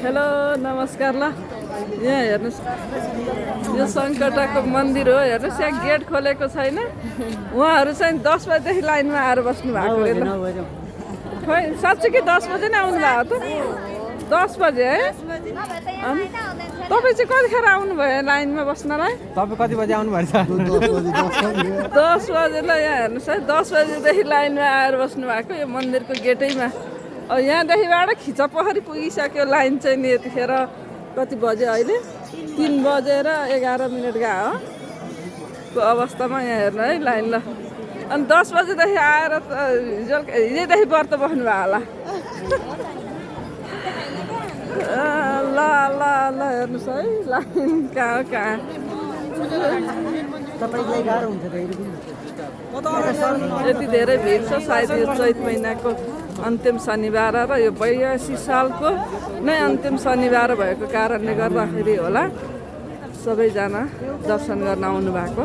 hello नमस्कार ल यहाँ हेर्नुहोस् यो सङ्कटाको मन्दिर हो हेर्नुहोस् यहाँ गेट खोलेको छैन उहाँहरू चाहिँ 10 बजेदेखि लाइनमा आएर बस्नु भएको अरे ल खै साँच्चै 10 बजे नै आउनु भएको त 10 बजे है अनि तपाईँ चाहिँ कतिखेर आउनुभयो लाइनमा बस्नलाई तपाईँ कति बजी आउनु भएको छ 10 बजे ल यहाँ हेर्नुहोस् है 10 बजेदेखि लाइनमा आएर बस्नु भएको यो मन्दिरको गेटैमा अब यहाँदेखिबाट खिचपोखरी पुगिसक्यो लाइन चाहिँ नि यतिखेर कति बजे अहिले 3 बजेर 11 मिनट गयो को अवस्थामा यहाँ हेर्नु है लाइन ल अनि 10 बजेदेखि आएर त हिजोदेखि व्रत बस्नु भयो होला ल ल ल हेर्नुहोस् है लाइन कहाँ कहाँ तपाईँलाई गाह्रो हुन्छ यति धेरै भिड छ सायद यो चैत महिनाको अन्तिम शनिबार र यो 82 सालको नै अन्तिम शनिबार भएको कारणले गर्दाखेरि होला सबैजना दर्शन गर्न आउनु भएको